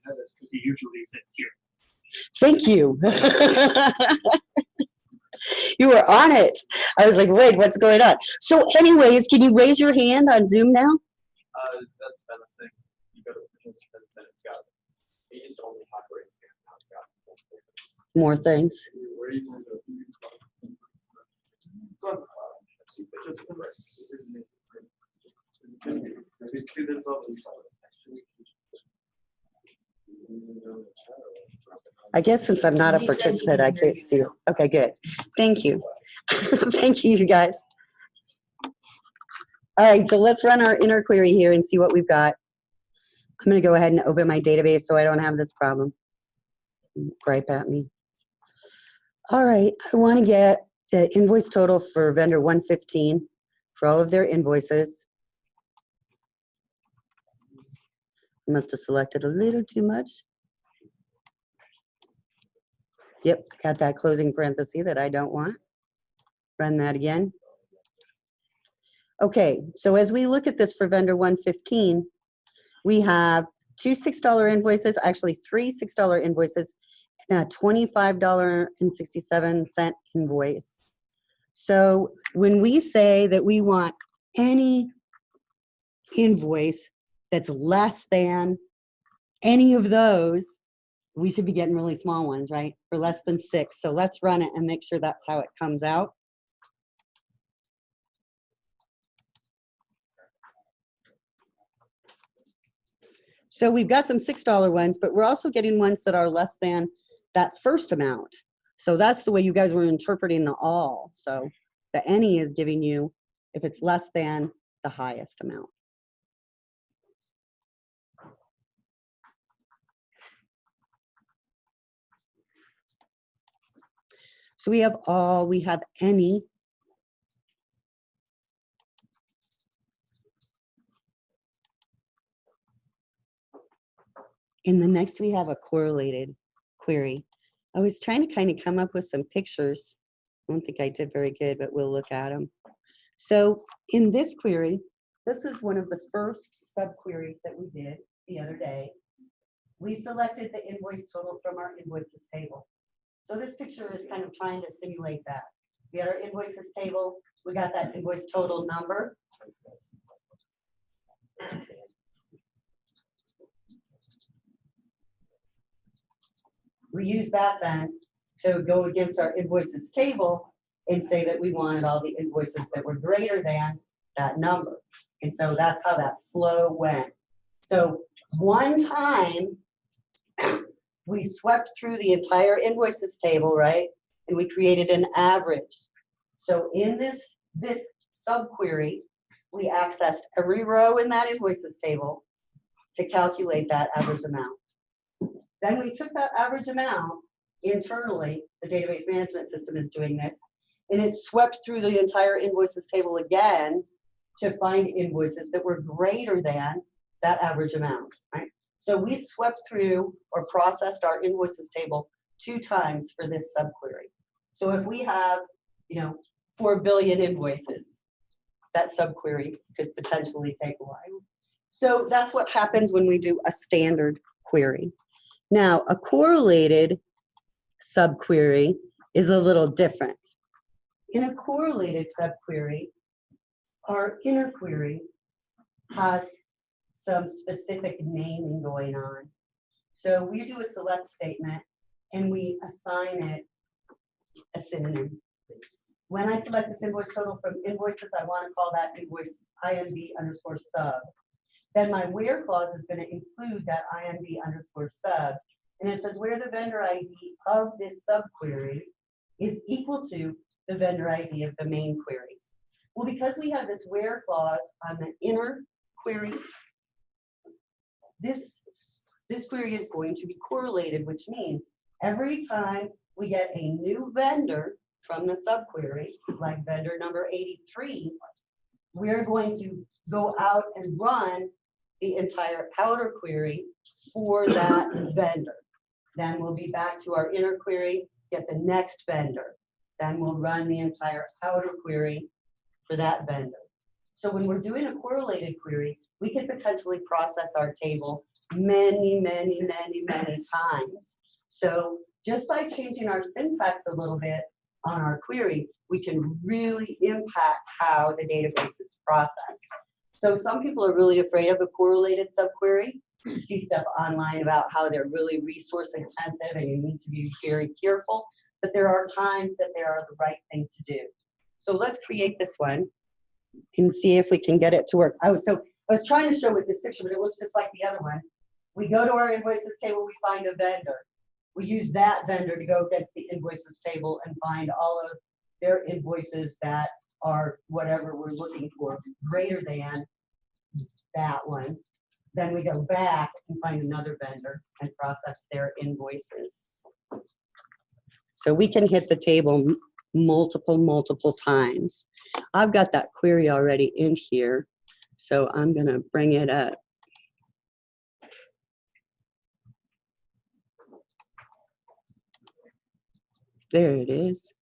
notice because he usually sits here. Thank you. You were on it. I was like, wait, what's going on? So anyways, can you raise your hand on Zoom now? That's been a thing. You go to participants and it's got, it used to only have raise hand, now it's got More things. where you can go. It's on participants. I guess since I'm not a participant, I can't see it. Okay, good. Thank you. Thank you, you guys. All right, so let's run our inner query here and see what we've got. I'm going to go ahead and open my database so I don't have this problem. Gripe at me. All right, I want to get the invoice total for vendor 115 for all of their invoices. I must have selected a little too much. Yep, got that closing parenthesis that I don't want. Run that again. Okay, so as we look at this for vendor 115, we have two $6 invoices, actually three $6 invoices, and a $25.67 invoice. So when we say that we want any invoice that's less than any of those, we should be getting really small ones, right? For less than 6. So let's run it and make sure that's how it comes out. So we've got some $6 ones, but we're also getting ones that are less than that first amount. So that's the way you guys were interpreting the all. So the any is giving you if it's less than the highest amount. So we have all, we have any. And the next we have a correlated query. I was trying to kind of come up with some pictures. I don't think I did very good, but we'll look at them. So in this query, this is one of the first subqueries that we did the other day. We selected the invoice total from our invoices table. So this picture is kind of trying to simulate that. We had our invoices table. We got that invoice total number. We use that then to go against our invoices table and say that we wanted all the invoices that were greater than that number. And so that's how that flow went. So one time we swept through the entire invoices table, right? And we created an average. So in this subquery, we access every row in that invoices table to calculate that average amount. Then we took that average amount internally, the database management system is doing this, and it swept through the entire invoices table again to find invoices that were greater than that average amount, right? So we swept through or processed our invoices table 2 times for this subquery. So if we have, 4 billion invoices, that subquery could potentially take a while. So that's what happens when we do a standard query. Now, a correlated subquery is a little different. In a correlated subquery, our inner query has some specific naming going on. So we do a select statement and we assign it a synonym. When I select this invoice total from invoices, I want to call that invoice INV_sub. Then my where clause is going to include that INV_sub. And it says where the vendor ID of this subquery is equal to the vendor ID of the main query. Well, because we have this where clause on the inner query, this query is going to be correlated, which means every time we get a new vendor from the subquery, like vendor number 83, we're going to go out and run the entire outer query for that vendor. Then we'll be back to our inner query, get the next vendor. Then we'll run the entire outer query for that vendor. So when we're doing a correlated query, we can potentially process our table many times. So just by changing our syntax a little bit on our query, we can really impact how the database is processed. So some people are really afraid of a correlated subquery. You see stuff online about how they're really resource intensive and you need to be very careful, but there are times that they are the right thing to do. So let's create this one and see if we can get it to work. I was trying to show with this picture, but it looks just like the other one. We go to our invoices table, we find a vendor. We use that vendor to go against the invoices table and find all of their invoices that are whatever we're looking for, greater than that one. Then we go back and find another vendor and process their invoices. So we can hit the table multiple times. I've got that query already in here, so I'm going to bring it up. There it is.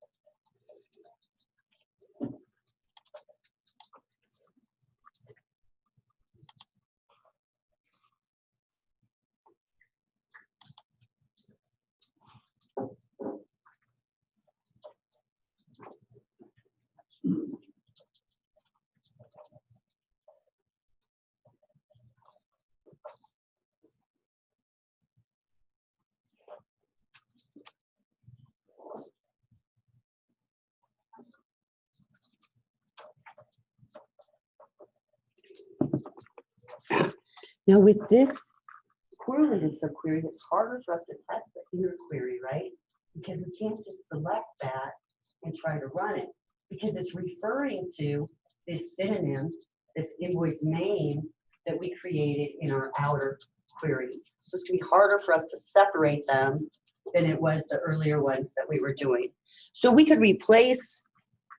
Now with this correlated subquery, it's harder for us to test the inner query, right? Because we can't just select that and try to run it, because it's referring to this synonym, this invoice main that we created in our outer query. So it's gonna be harder for us to separate them than it was the earlier ones that we were doing. So we could replace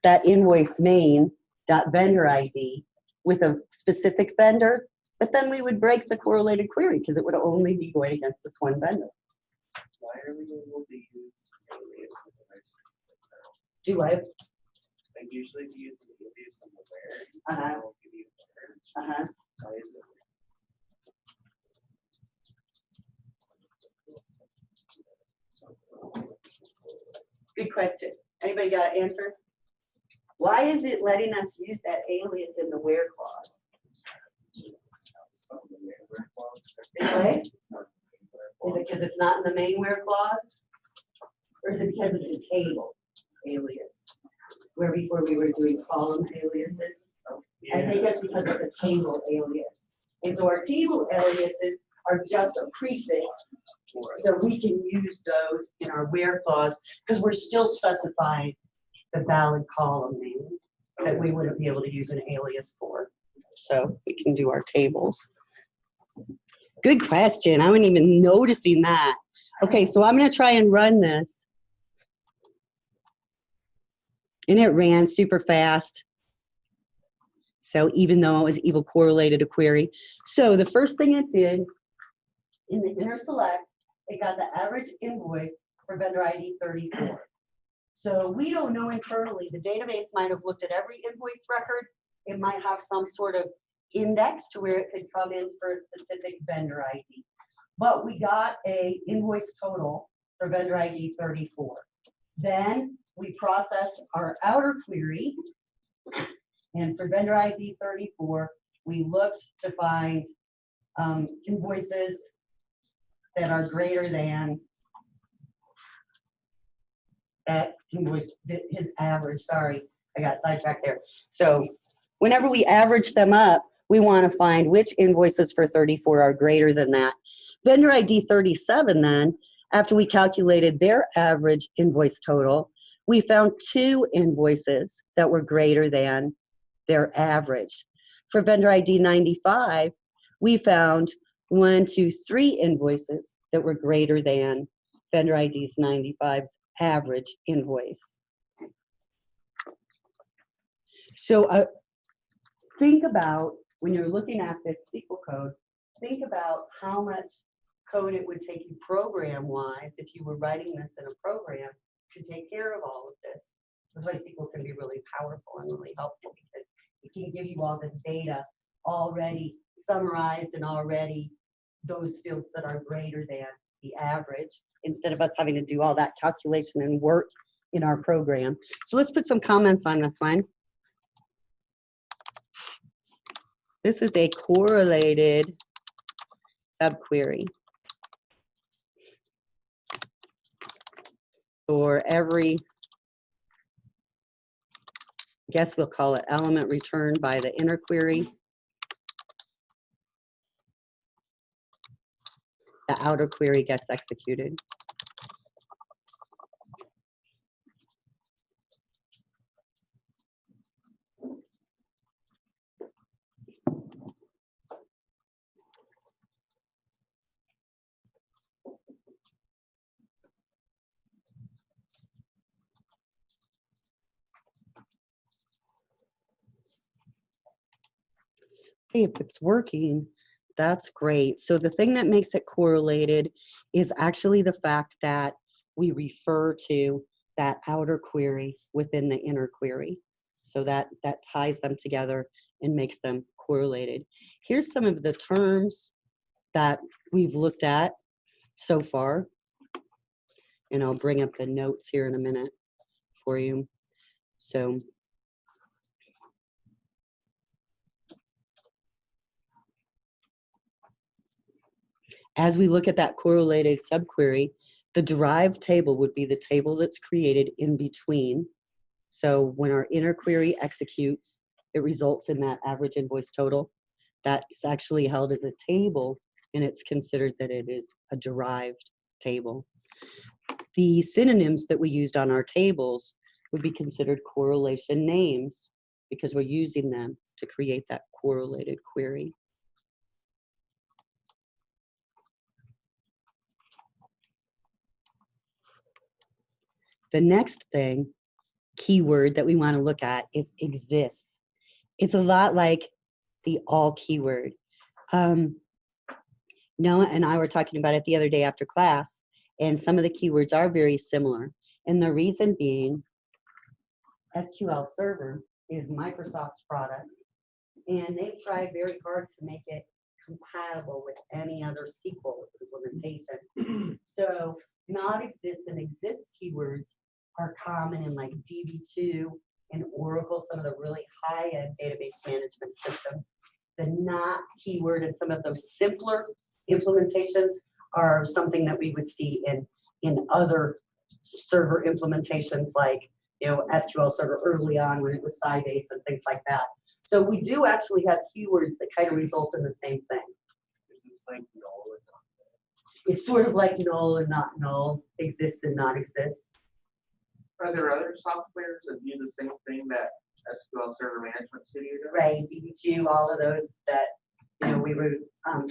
that invoice main .vendor ID with a specific vendor, but then we would break the correlated query because it would only be going against this one vendor. Why are we able to use alias in the next? Do I? Like usually we use the alias on the where. Uh-huh. I'll give you the where. Uh-huh. Why is it? Good question. Anybody got an answer? Why is it letting us use that alias in the where clause? Anyway, is it because it's not in the main where clause? Or is it because it's a table alias? Where before we were doing column aliases? I think that's because it's a table alias. And so our table aliases are just a prefix. So we can use those in our where clause because we're still specifying the valid column name that we wouldn't be able to use an alias for. So we can do our tables. Good question. I wasn't even noticing that. Okay, so I'm going to try and run this. And it ran super fast. So even though it was evil correlated to query. So the first thing it did in the inner select, it got the average invoice for vendor ID 34. So we don't know internally. The database might have looked at every invoice record. It might have some sort of index to where it could come in for a specific vendor ID. But we got a invoice total for vendor ID 34. Then we processed our outer query. And for vendor ID 34, we looked to find invoices that are greater than that invoice, his average, sorry, I got sidetracked there. So whenever we average them up, we want to find which invoices for 34 are greater than that. Vendor ID 37 then, after we calculated their average invoice total, we found 2 invoices that were greater than their average. For vendor ID 95, we found 1, 2, 3 invoices that were greater than vendor ID's 95's average invoice. So think about, when you're looking at this SQL code, think about how much code it would take you program-wise if you were writing this in a program to take care of all of this. That's why SQL can be really powerful and really helpful, because it can give you all this data already summarized and already those fields that are greater than the average, instead of us having to do all that calculation and work in our program. So let's put some comments on this one. This is a correlated subquery for every, I guess we'll call it element returned by the inner query. The outer query gets executed. Hey, if it's working, that's great. So the thing that makes it correlated is actually the fact that we refer to that outer query within the inner query. So that ties them together and makes them correlated. Here's some of the terms that we've looked at so far. And I'll bring up the notes here in a minute for you. So as we look at that correlated subquery, the derived table would be the table that's created in between. So when our inner query executes, it results in that average invoice total. That is actually held as a table, and it's considered that it is a derived table. The synonyms that we used on our tables would be considered correlation names because we're using them to create that correlated query. The next thing, keyword that we want to look at is exists. It's a lot like the all keyword. Noah and I were talking about it the other day after class, and some of the keywords are very similar. And the reason being, SQL Server is Microsoft's product, and they've tried very hard to make it compatible with any other SQL implementation. So not exist and exist keywords are common in like DB2 and Oracle, some of the really high-end database management systems. The not keyword and some of those simpler implementations are something that we would see in other server implementations like, you know, SQL Server early on when it was Sybase and things like that. So we do actually have keywords that kind of result in the same thing. Is this like null or not? It's sort of like null and not null, exists and not exists. Are there other softwares that do the same thing that SQL Server Management Studio does? Right, DB2, all of those that, you know, we were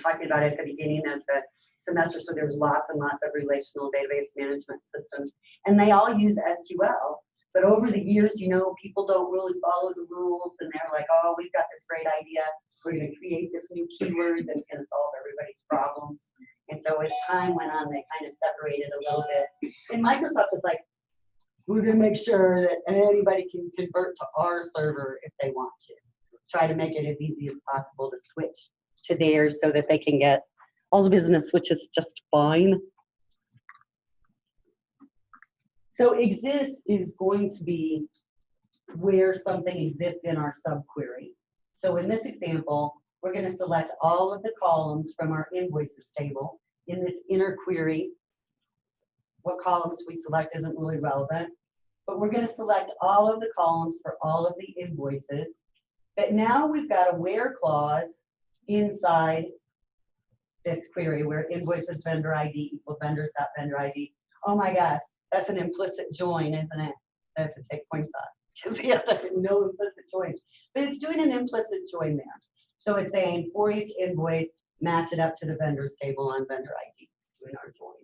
talking about at the beginning of the semester. So there's lots and lots of relational database management systems, and they all use SQL. But over the years, you know, people don't really follow the rules, and they're like, oh, we've got this great idea. We're going to create this new keyword that's going to solve everybody's problems. And so as time went on, they kind of separated a little bit. And Microsoft was like, we're going to make sure that anybody can convert to our server if they want to. Try to make it as easy as possible to switch to theirs so that they can get all the business, which is just fine. So exists is going to be where something exists in our subquery. So in this example, we're going to select all of the columns from our invoices table in this inner query. What columns we select isn't really relevant, but we're going to select all of the columns for all of the invoices. But now we've got a where clause inside this query where invoices vendor ID equal vendors.vendor ID. Oh my gosh, that's an implicit join, isn't it? I have to take points off because we have to have no implicit joins. But it's doing an implicit join there. So it's saying for each invoice, match it up to the vendors table on vendor ID, doing our join.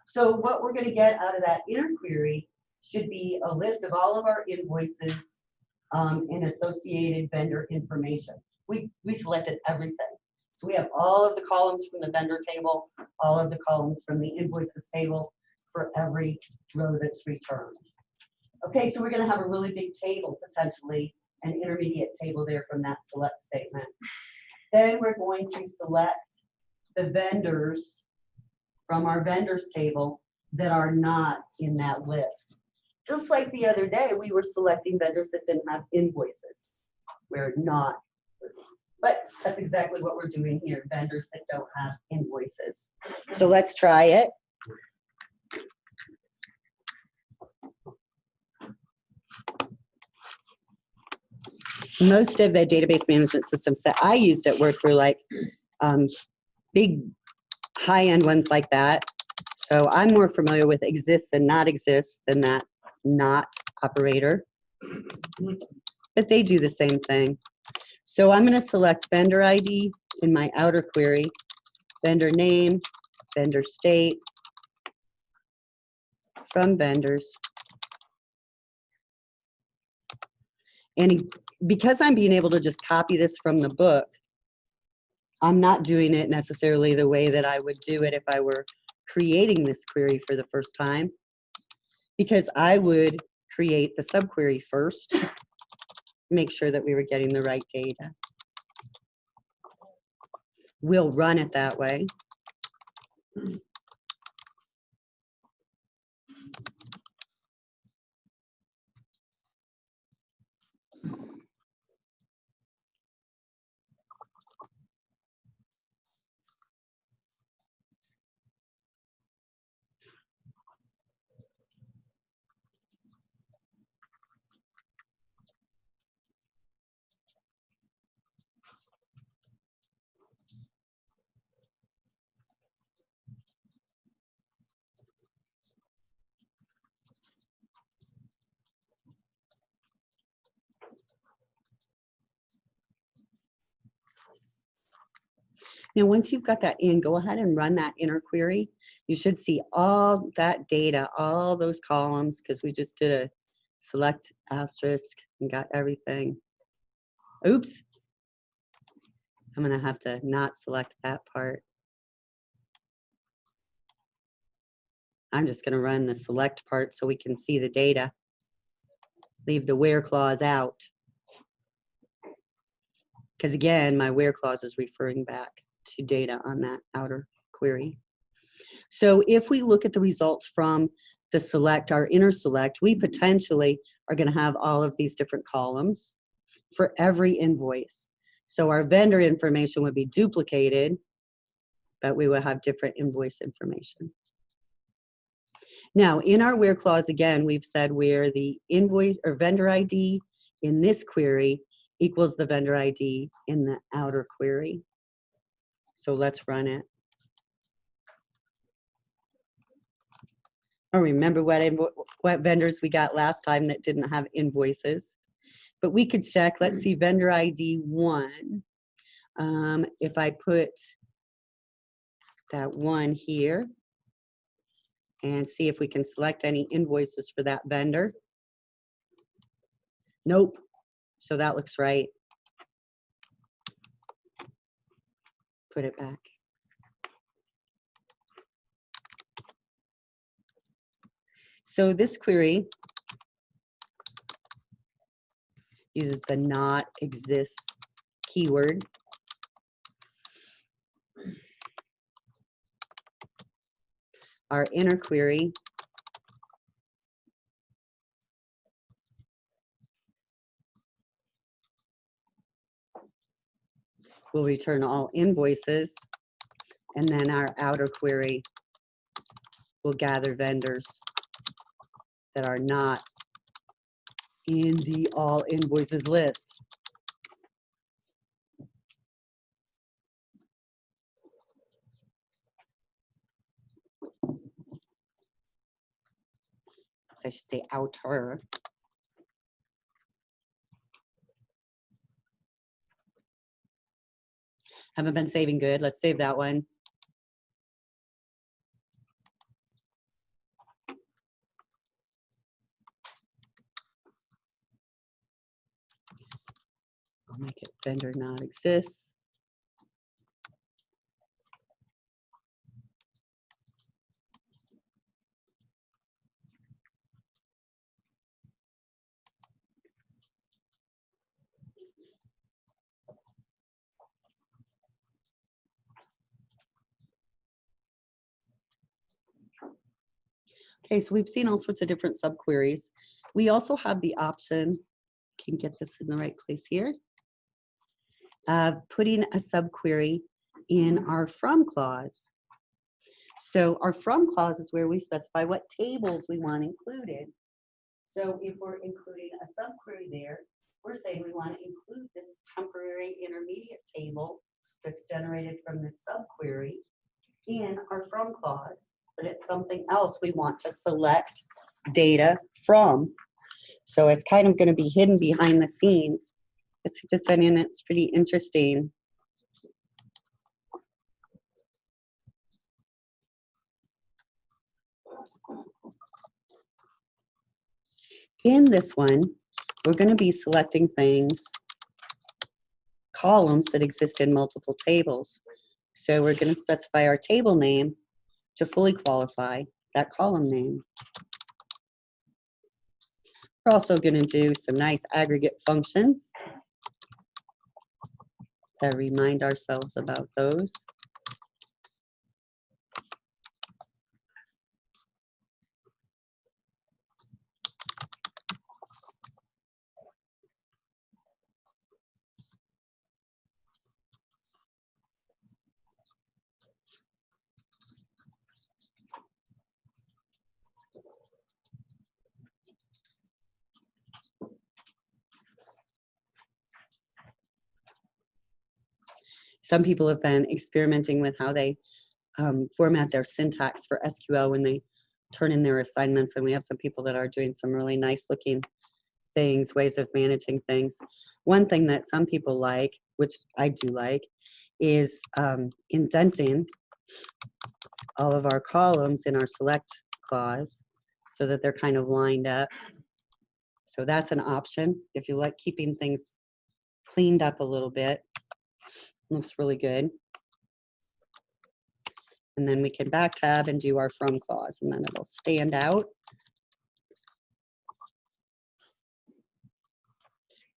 So what we're going to get out of that inner query should be a list of all of our invoices and associated vendor information. We selected everything. So we have all of the columns from the vendor table, all of the columns from the invoices table for every row that's returned. Okay, so we're going to have a really big table, potentially an intermediate table there from that select statement. Then we're going to select the vendors from our vendors table that are not in that list. Just like the other day, we were selecting vendors that didn't have invoices. We're not. But that's exactly what we're doing here, vendors that don't have invoices. So let's try it. Most of the database management systems that I used at work were like big high-end ones like that. So I'm more familiar with exists and not exists than that not operator. But they do the same thing. So I'm going to select vendor ID in my outer query, vendor name, vendor state, from vendors. And because I'm being able to just copy this from the book, I'm not doing it necessarily the way that I would do it if I were creating this query for the first time, because I would create the subquery first, make sure that we were getting the right data. We'll run it that way. Now, once you've got that in, go ahead and run that inner query. You should see all that data, all those columns, because we just did a select asterisk and got everything. Oops. I'm going to have to not select that part. I'm just going to run the select part so we can see the data. Leave the where clause out. Because again, my where clause is referring back to data on that outer query. So if we look at the results from the select, our inner select, we potentially are going to have all of these different columns for every invoice. So our vendor information would be duplicated, but we will have different invoice information. Now, in our where clause, again, we've said where the invoice or vendor ID in this query equals the vendor ID in the outer query. So let's run it. I remember what vendors we got last time that didn't have invoices. But we could check, let's see, vendor ID 1. If I put that 1 here and see if we can select any invoices for that vendor. Nope. So that looks right. Put it back. So this query uses the not exists keyword. Our inner query will return all invoices, and then our outer query will gather vendors that are not in the all invoices list. I should say outer. Haven't been saving good. Let's save that one. I'll make it vendor not exists. Okay, so we've seen all sorts of different subqueries. We also have the option, can get this in the right place here, of putting a subquery in our from clause. So our from clause is where we specify what tables we want included. So if we're including a subquery there, we're saying we want to include this temporary intermediate table that's generated from this subquery in our from clause, but it's something else we want to select data from. So it's kind of going to be hidden behind the scenes. It's just, I mean, it's pretty interesting. In this one, we're going to be selecting things, columns that exist in multiple tables. So we're going to specify our table name to fully qualify that column name. We're also going to do some nice aggregate functions that remind ourselves about those. Some people have been experimenting with how they format their syntax for SQL when they turn in their assignments, and we have some people that are doing some really nice looking things, ways of managing things. One thing that some people like, which I do like, is indenting all of our columns in our select clause so that they're kind of lined up. So that's an option if you like keeping things cleaned up a little bit. Looks really good. And then we can back tab and do our from clause, and then it'll stand out.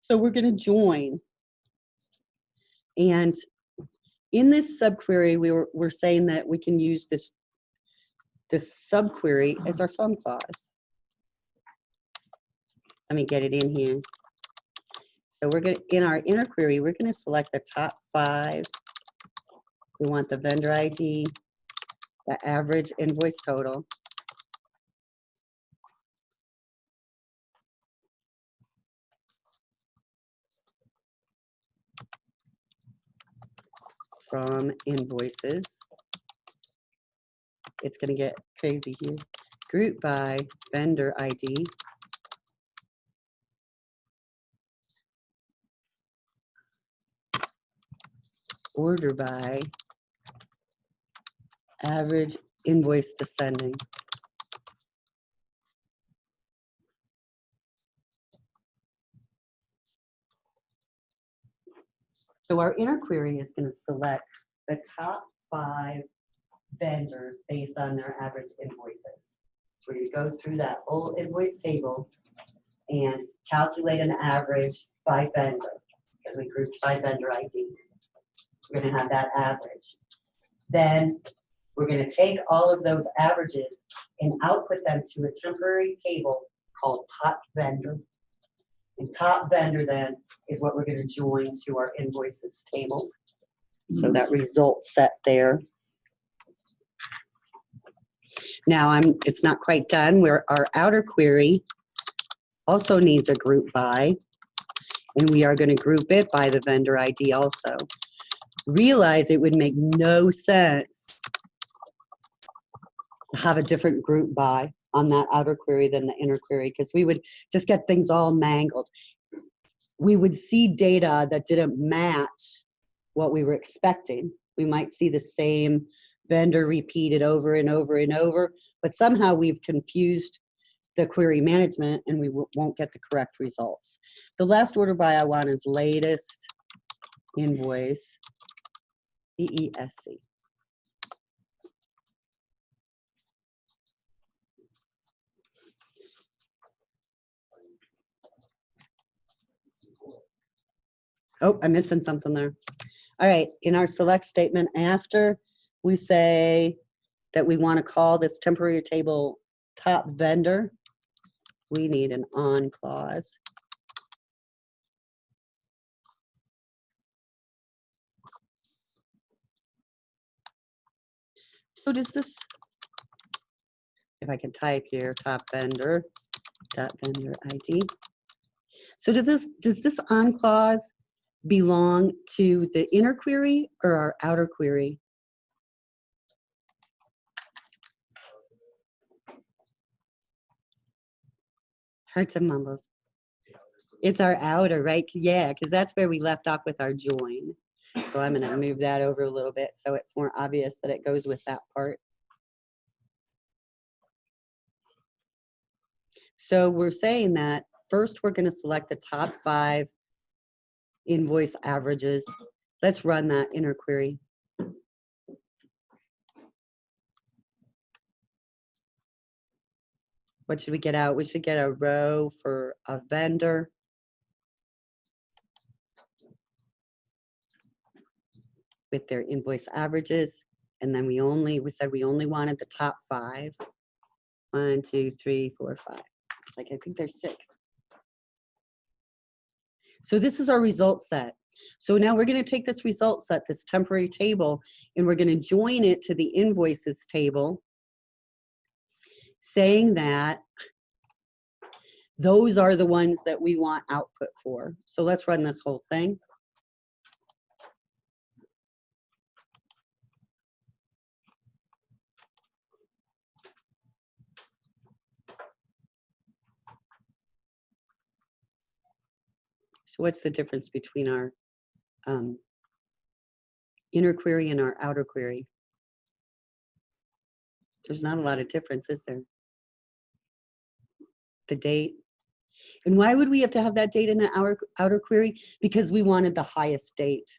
So we're going to join. And in this subquery, we're saying that we can use this subquery as our from clause. Let me get it in here. So we're going to, in our inner query, we're going to select the top 5. We want the vendor ID, the average invoice total, from invoices. It's going to get crazy here. Group by vendor ID. Order by average invoice descending. So our inner query is going to select the top 5 vendors based on their average invoices. We're going to go through that whole invoice table and calculate an average by vendor, because we grouped by vendor ID. We're going to have that average. Then we're going to take all of those averages and output them to a temporary table called top vendor. And top vendor then is what we're going to join to our invoices table. So that result set there. Now it's not quite done, where our outer query also needs a group by, and we are going to group it by the vendor ID also. Realize it would make no sense to have a different group by on that outer query than the inner query, because we would just get things all mangled. We would see data that didn't match what we were expecting. We might see the same vendor repeated over and over and over, but somehow we've confused the query management and we won't get the correct results. The last order by I want is latest invoice, EESC. Oh, I'm missing something there. All right, in our select statement, after we say that we want to call this temporary table top vendor, we need an on clause. So does this, if I can type here, top vendor, dot vendor ID. So does this on clause belong to the inner query or our outer query? Hearts and mumbles. It's our outer, right? Yeah, because that's where we left off with our join. So I'm going to move that over a little bit so it's more obvious that it goes with that part. So we're saying that first we're going to select the top 5 invoice averages. Let's run that inner query. What should we get out? We should get a row for a vendor. With their invoice averages. And then we said we only wanted the top 5. 1, 2, 3, 4, 5. It's like, I think there's 6. So this is our result set. So now we're going to take this result set, this temporary table, and we're going to join it to the invoices table, saying that those are the ones that we want output for. So let's run this whole thing. So what's the difference between our inner query and our outer query? There's not a lot of difference, is there? The date. And why would we have to have that date in the outer query? Because we wanted the highest date.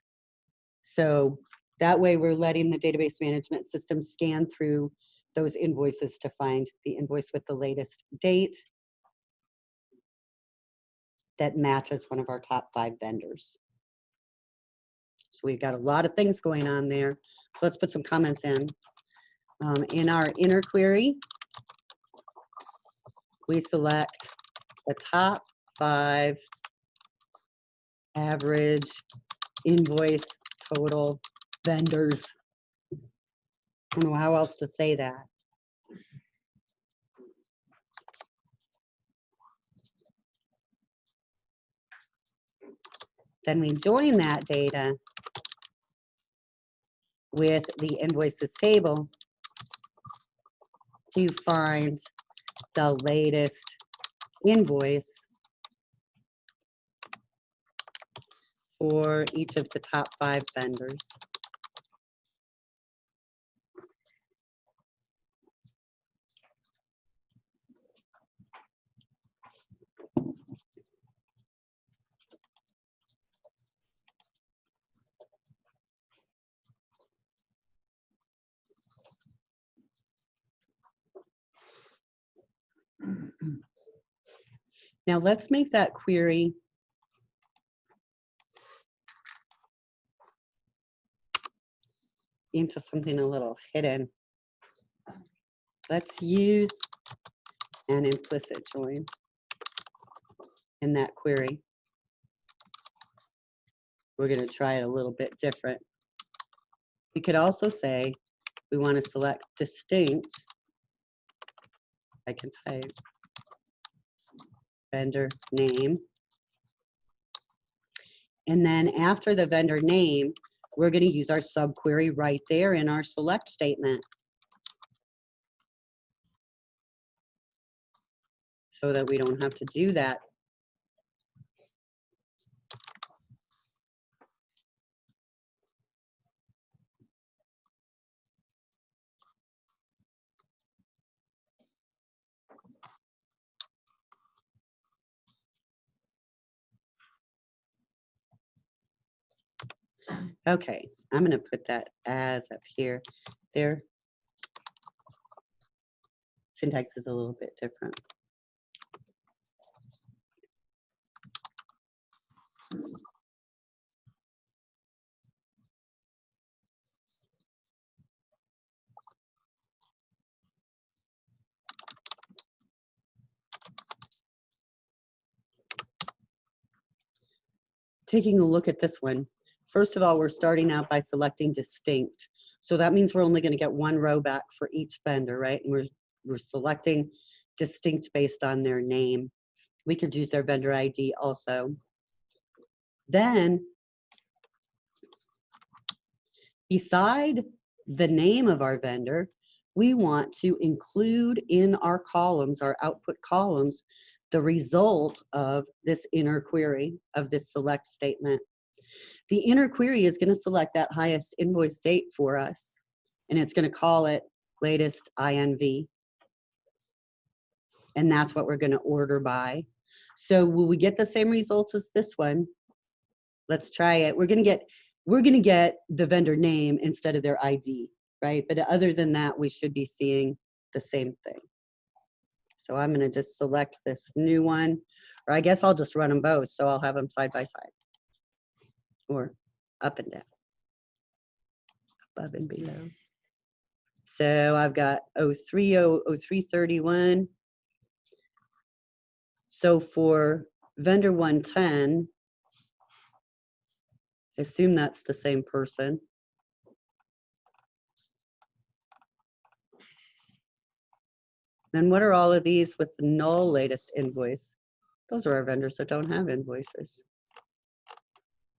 So that way we're letting the database management system scan through those invoices to find the invoice with the latest date that matches one of our top 5 vendors. So we've got a lot of things going on there. So let's put some comments in. In our inner query, we select the top 5 average invoice total vendors. I don't know how else to say that. Then we join that data with the invoices table to find the latest invoice for each of the top 5 vendors. Now let's make that query into something a little hidden. Let's use an implicit join in that query. We're going to try it a little bit different. We could also say we want to select distinct. I can type vendor name. And then after the vendor name, we're going to use our subquery right there in our select statement. So that we don't have to do that. Okay, I'm going to put that as up here. Their syntax is a little bit different. taking a look at this one, first of all, we're starting out by selecting distinct. So that means we're only going to get one row back for each vendor, right? And we're selecting distinct based on their name. We could use their vendor ID also. Then, beside the name of our vendor, we want to include in our columns, our output columns, the result of this inner query, of this select statement. The inner query is going to select that highest invoice date for us, and it's going to call it latest INV. And that's what we're going to order by. So will we get the same results as this one? Let's try it. We're going to get the vendor name instead of their ID, right? But other than that, we should be seeing the same thing. So I'm going to just select this new one, or I guess I'll just run them both. So I'll have them side by side, or up and down, above and below. So I've got 0331. So for vendor 110, assume that's the same person. Then what are all of these with null latest invoice? Those are our vendors that don't have invoices.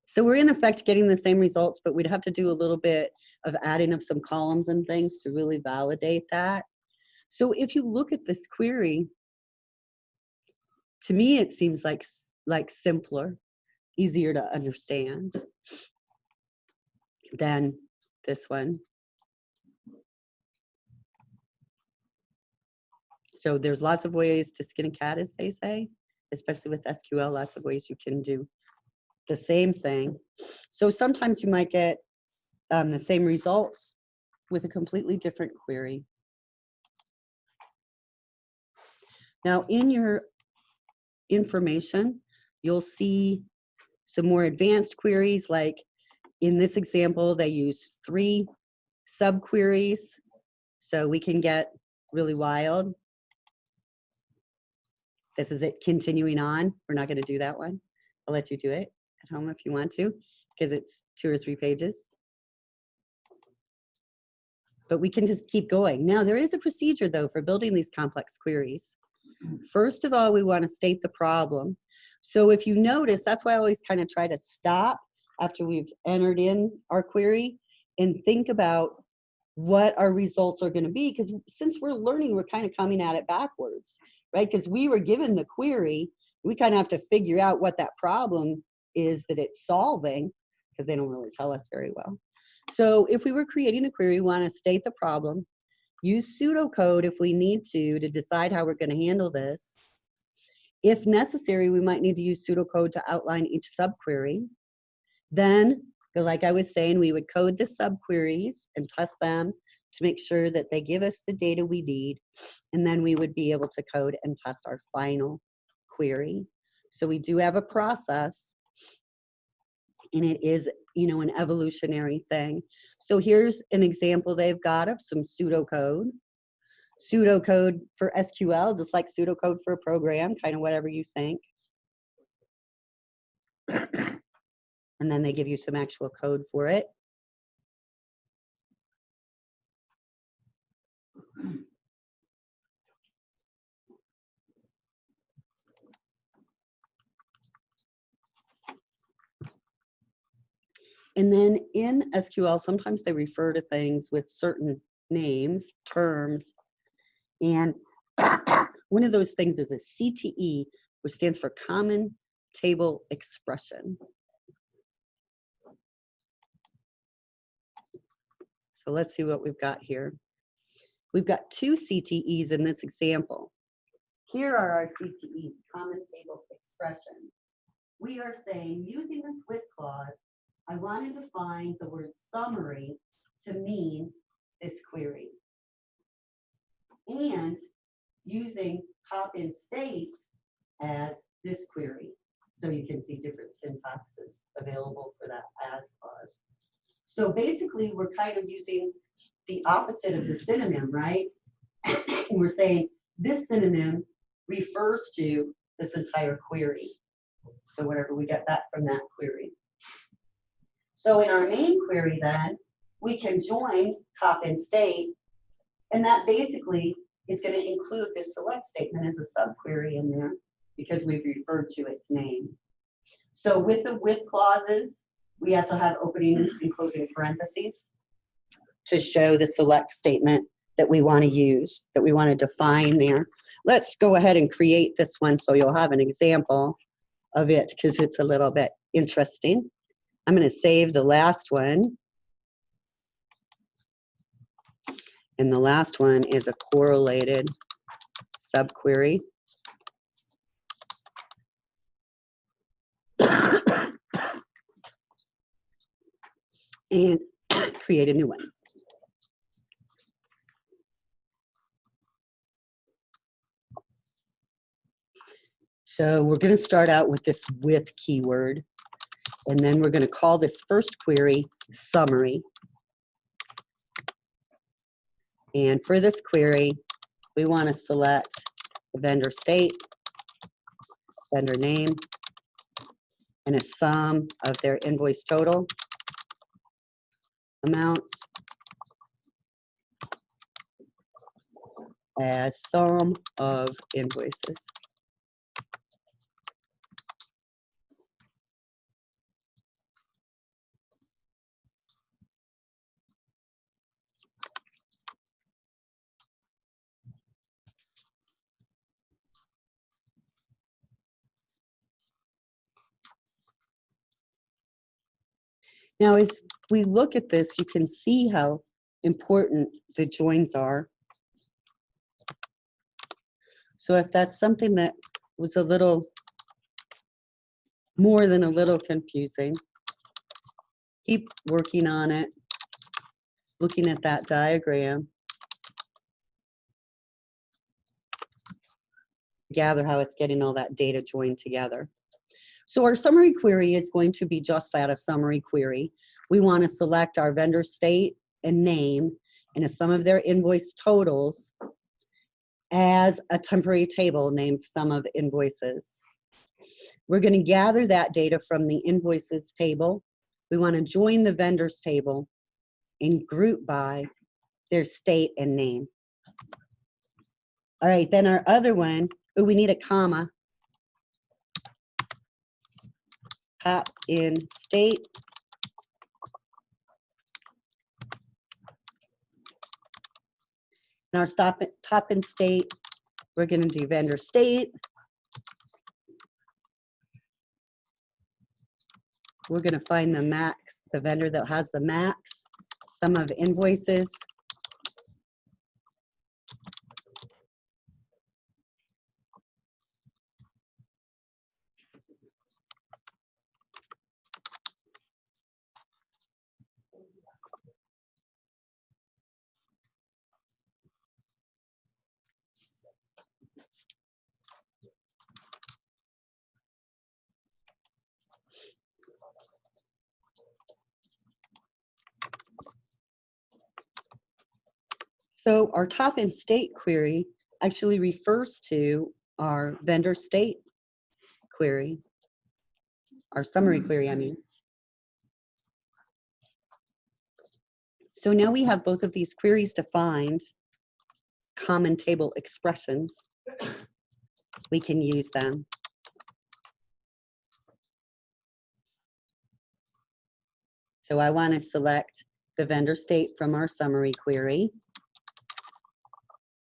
So we're in effect getting the same results, but we'd have to do a little bit of adding of some columns and things to really validate that. So if you look at this query, to me it seems like simpler, easier to understand than this one. So there's lots of ways to skin a cat, as they say, especially with SQL, lots of ways you can do the same thing. So sometimes you might get the same results with a completely different query. Now in your information, you'll see some more advanced queries, like in this example, they use 3 subqueries. So we can get really wild. This is it continuing on. We're not going to do that one. I'll let you do it at home if you want to, because it's 2 or 3 pages. But we can just keep going. Now, there is a procedure, though, for building these complex queries. First of all, we want to state the problem. So if you notice, that's why I always kind of try to stop after we've entered in our query and think about what our results are going to be, because since we're learning, we're kind of coming at it backwards, right? Because we were given the query, we kind of have to figure out what that problem is that it's solving, because they don't really tell us very well. So if we were creating a query, we want to state the problem, use pseudocode if we need to decide how we're going to handle this. If necessary, we might need to use pseudocode to outline each subquery. Then, like I was saying, we would code the subqueries and test them to make sure that they give us the data we need. And then we would be able to code and test our final query. So we do have a process, and it is, you know, an evolutionary thing. So here's an example they've got of some pseudocode. Pseudocode for SQL, just like pseudocode for a program, kind of whatever you think. And then they give you some actual code for it. And then in SQL, sometimes they refer to things with certain names, terms, and one of those things is a CTE, which stands for Common Table Expression. So let's see what we've got here. We've got 2 CTEs in this example. Here are our CTEs, Common Table Expression. We are saying, using this with clause, I want to define the word summary to mean this query. And using top in state as this query. So you can see different syntaxes available for that as clause. So basically, we're kind of using the opposite of the synonym, right? We're saying this synonym refers to this entire query. So whatever we get that from that query. So in our main query then, we can join top and state, and that basically is going to include this select statement as a subquery in there because we've referred to its name. So with the with clauses, we have to have opening and closing parentheses to show the select statement that we want to use, that we want to define there. Let's go ahead and create this one so you'll have an example of it because it's a little bit interesting. I'm going to save the last one. And the last one is a correlated subquery. And create a new one. So we're going to start out with this with keyword, and then we're going to call this first query summary. And for this query, we want to select the vendor state, vendor name, and a sum of their invoice total amounts as sum of invoices. Now, as we look at this, you can see how important the joins are. So if that's something that was a little more than a little confusing, keep working on it, looking at that diagram, gather how it's getting all that data joined together. So our summary query is going to be just that, a summary query. We want to select our vendor state and name and a sum of their invoice totals as a temporary table named sum of invoices. We're going to gather that data from the invoices table. We want to join the vendors table and group by their state and name. All right, then our other one, oh, we need a comma. Top in state. Now our top in state, we're going to do vendor state. We're going to find the max, the vendor that has the max, sum of invoices. So our top in state query actually refers to our vendor state query, our summary query, I mean. So now we have both of these queries defined, common table expressions. We can use them. So I want to select the vendor state from our summary query,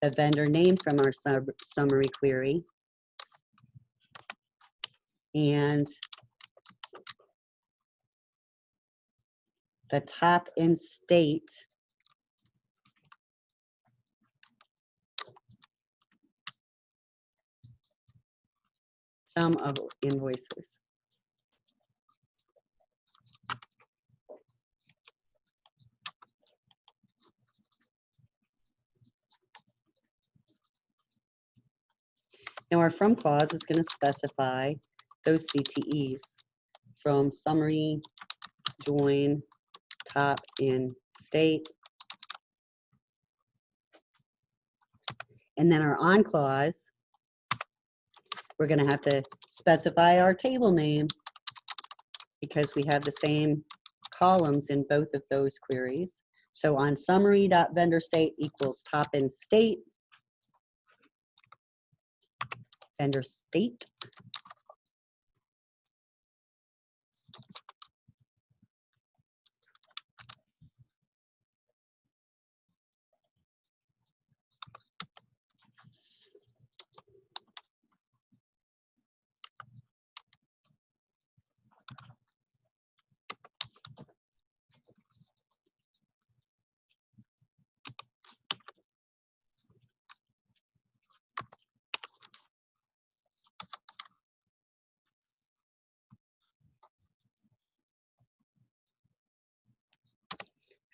the vendor name from our summary query, and the top in state sum of invoices. Now our from clause is going to specify those CTEs from summary, join, top in state. And then our on clause we're going to have to specify our table name because we have the same columns in both of those queries. So on summary.vendorState equals top in state, vendor state.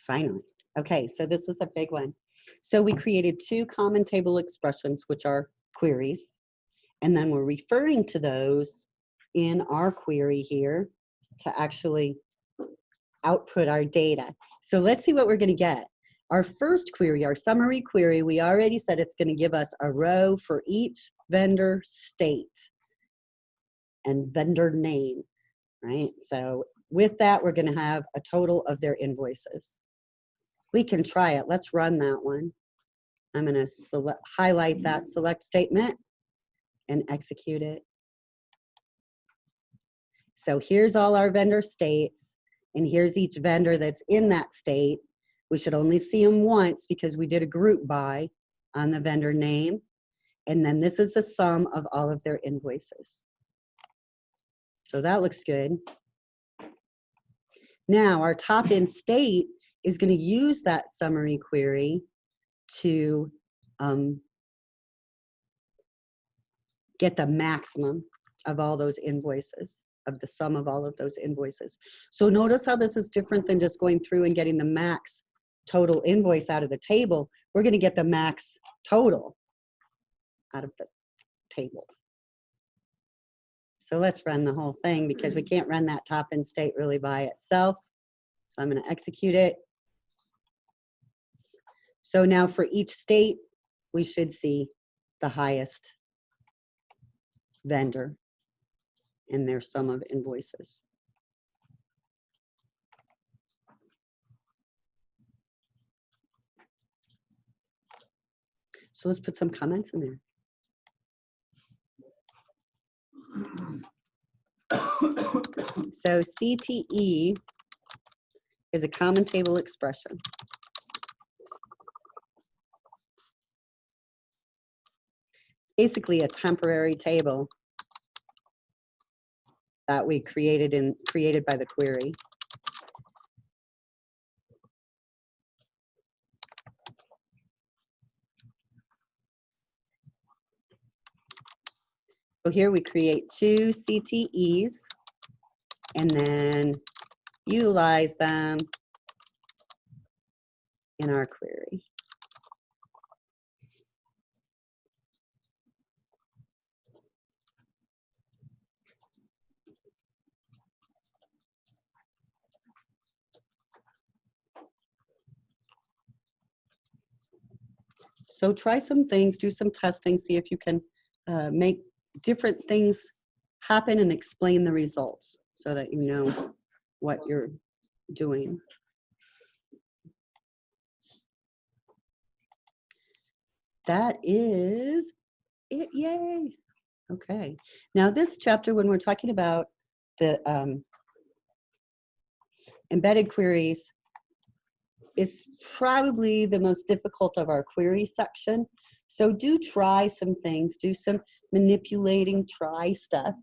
Finally. Okay, so this is a big one. So we created two common table expressions, which are queries, and then we're referring to those in our query here to actually output our data. So let's see what we're going to get. Our first query, our summary query, we already said it's going to give us a row for each vendor state and vendor name, right? So with that, we're going to have a total of their invoices. We can try it. Let's run that one. I'm going to highlight that select statement and execute it. So here's all our vendor states, and here's each vendor that's in that state. We should only see them once because we did a group by on the vendor name. And then this is the sum of all of their invoices. So that looks good. Now our top in state is going to use that summary query to get the maximum of all those invoices, of the sum of all of those invoices. So notice how this is different than just going through and getting the max total invoice out of the table. We're going to get the max total out of the tables. So let's run the whole thing because we can't run that top in state really by itself. So I'm going to execute it. So now for each state, we should see the highest vendor in their sum of invoices. So let's put some comments in there. So CTE is a common table expression. Basically a temporary table that we created by the query. So here we create two CTEs and then utilize them in our query. So try some things, do some testing, see if you can make different things happen and explain the results so that you know what you're doing. That is it, yay. Okay, now this chapter, when we're talking about the embedded queries, is probably the most difficult of our query section. So do try some things, do some manipulating, try stuff.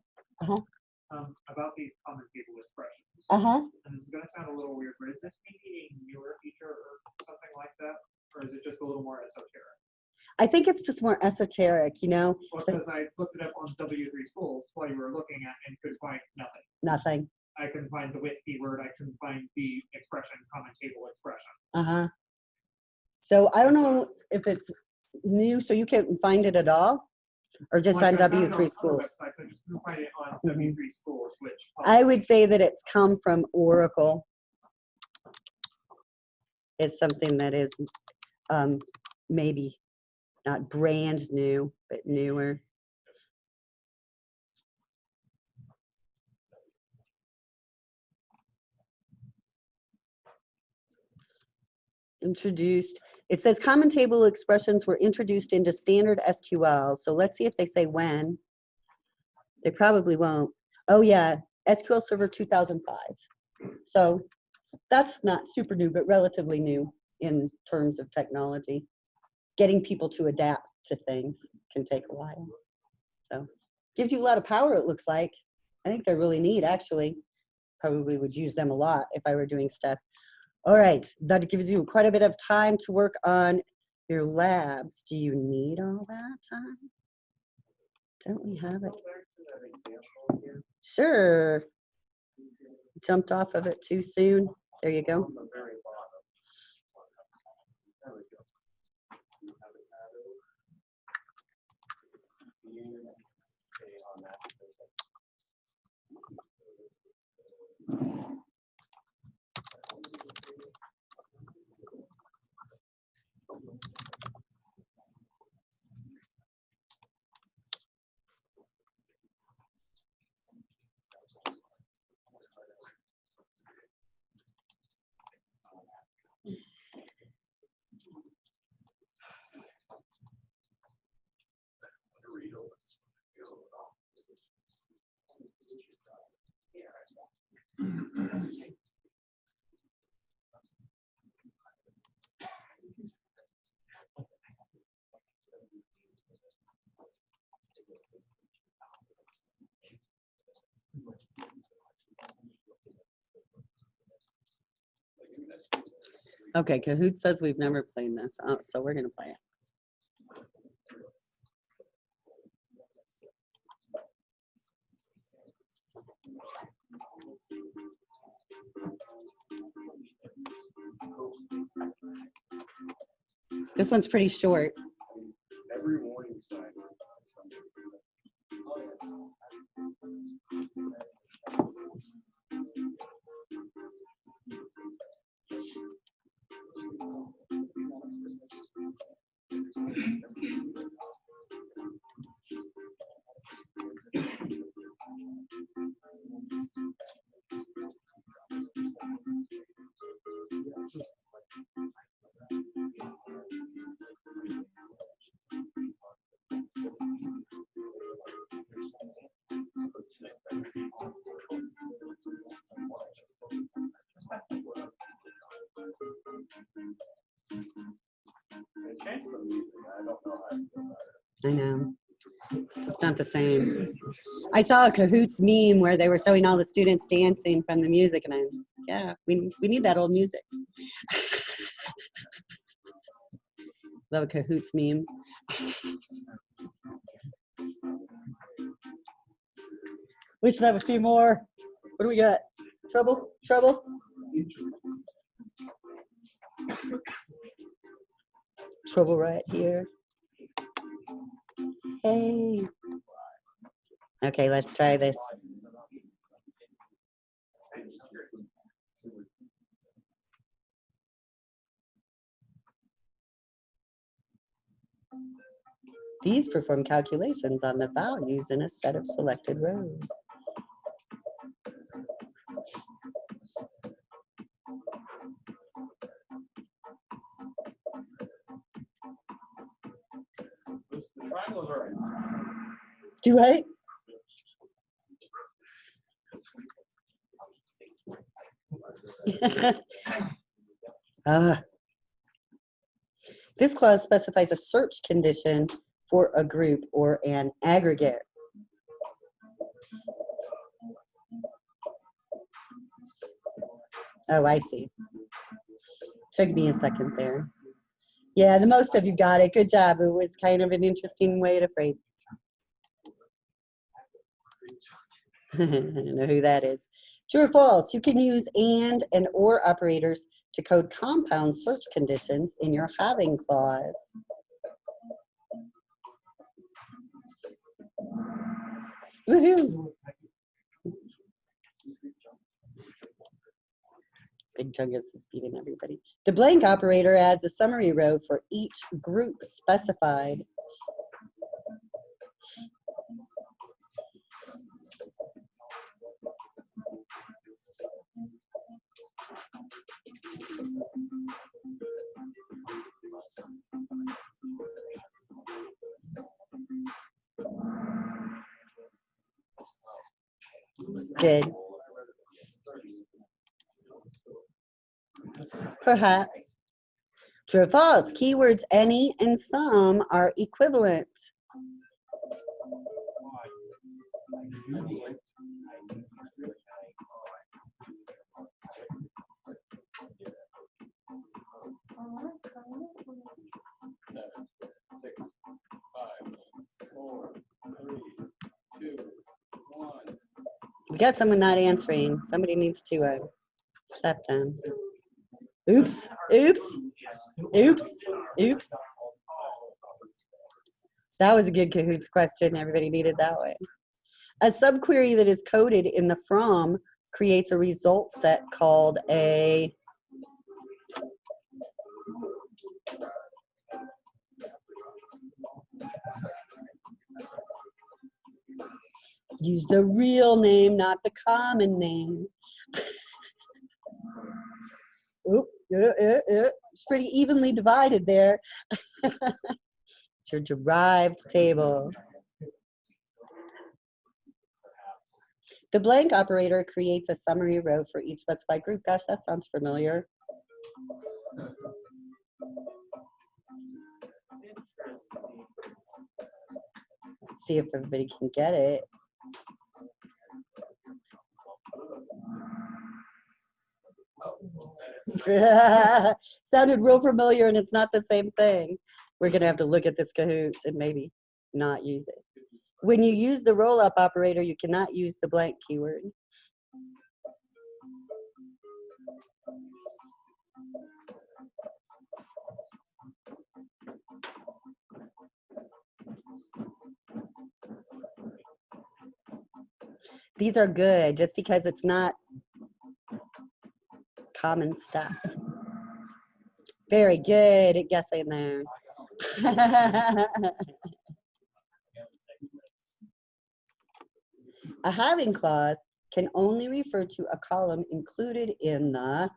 About these common table expressions. And this is going to sound a little weird, but is this maybe a newer feature or something like that? Or is it just a little more esoteric? I think it's just more esoteric, you know? Well, because I looked it up on W3 Schools while you were looking at and could find nothing. Nothing. I couldn't find the with keyword. I couldn't find the expression, common table expression. So I don't know if it's new, so you can't find it at all? Or just on W3 Schools? I just couldn't find it on W3 Schools, which I would say that it's come from Oracle. It's something that is maybe not brand new, but newer. Introduced. It says common table expressions were introduced into standard SQL. So let's see if they say when. They probably won't. Oh yeah, SQL Server 2005. So that's not super new, but relatively new in terms of technology. Getting people to adapt to things can take a while. So gives you a lot of power, it looks like. I think they're really neat, actually. Probably would use them a lot if I were doing stuff. All right, that gives you quite a bit of time to work on your labs. Do you need all that time? Don't we have it? Sure. Jumped off of it too soon. There you go. Okay, Kahoot says we've never played this, so we're gonna play it. This one's pretty short. Every warning sign. I know. It's just not the same. I saw a Cahoots meme where they were showing all the students dancing from the music, and yeah, we need that old music. Love a Cahoots meme. We should have a few more. What do we got? Trouble? Trouble? Trouble right here. Hey. Okay, let's try this. These perform calculations on the values in a set of selected rows. Do I? This clause specifies a search condition for a group or an aggregate. Oh, I see. Took me a second there. Yeah, the most of you got it. Good job. It was kind of an interesting way to phrase it. I don't know who that is. True or false, you can use and or operators to code compound search conditions in your having clause. Woohoo! Big Chungus is beating everybody. The blank operator adds a summary row for each group specified. Good. Perhaps. True or false? Keywords any and some are equivalent. We got someone not answering. Somebody needs to slap them. Oops, oops, oops, oops. That was a good Cahoots question. Everybody needed that one. A subquery that is coded in the from creates a result set called a use the real name, not the common name. Oop, it's pretty evenly divided there. It's your derived table. The blank operator creates a summary row for each specified group. Gosh, that sounds familiar. See if everybody can get it. Sounded real familiar and it's not the same thing. We're gonna have to look at this Cahoots and maybe not use it. When you use the ROLLUP operator, you cannot use the blank keyword. These are good just because it's not common stuff. Very good at guessing there. A having clause can only refer to a column included in the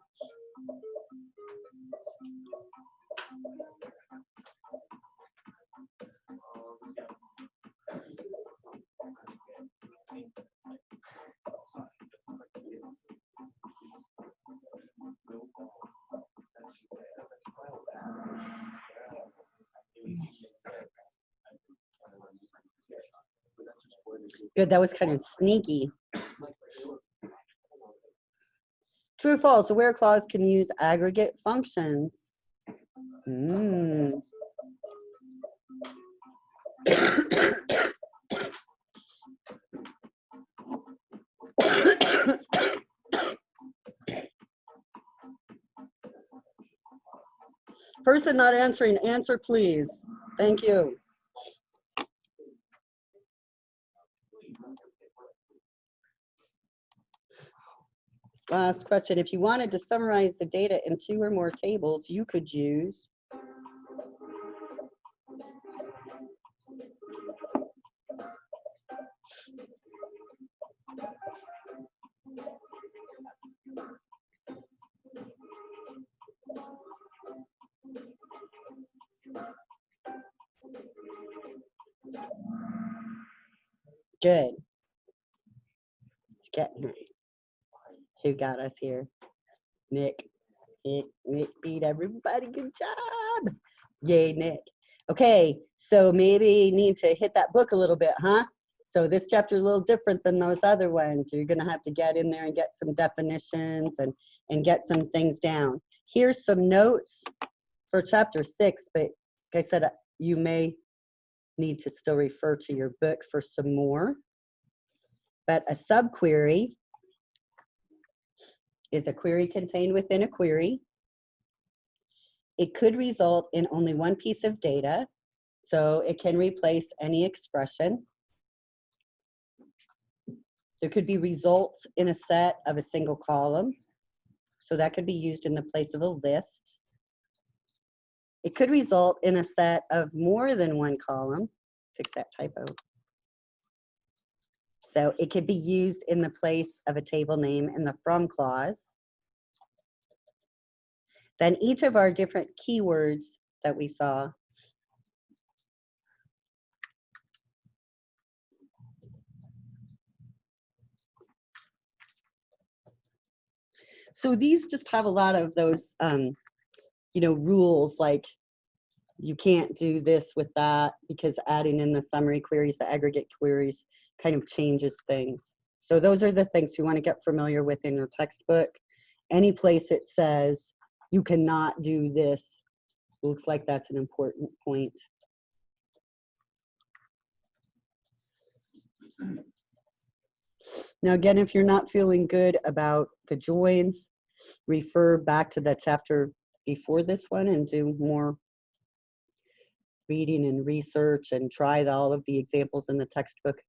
Good, that was kind of sneaky. True or false, a where clause can use aggregate functions. Person not answering, answer please. Thank you. Last question. If you wanted to summarize the data in 2 or more tables, you could use good. It's getting it. Who got us here? Nick. Nick beat everybody. Good job. Yay, Nick. Okay, so maybe need to hit that book a little bit, huh? So this chapter is a little different than those other ones. You're going to have to get in there and get some definitions and get some things down. Here's some notes for chapter 6, but like I said, you may need to still refer to your book for some more. But a subquery is a query contained within a query. It could result in only one piece of data, so it can replace any expression. There could be results in a set of a single column, so that could be used in the place of a list. It could result in a set of more than one column. Fix that typo. So it could be used in the place of a table name in the from clause. Then each of our different keywords that we saw So these just have a lot of those, rules, like you can't do this with that because adding in the summary queries, the aggregate queries kind of changes things. So those are the things you want to get familiar with in your textbook. Any place it says you cannot do this, looks like that's an important point. Now, again, if you're not feeling good about the joins, refer back to the chapter before this one and do more reading and research and try all of the examples in the textbook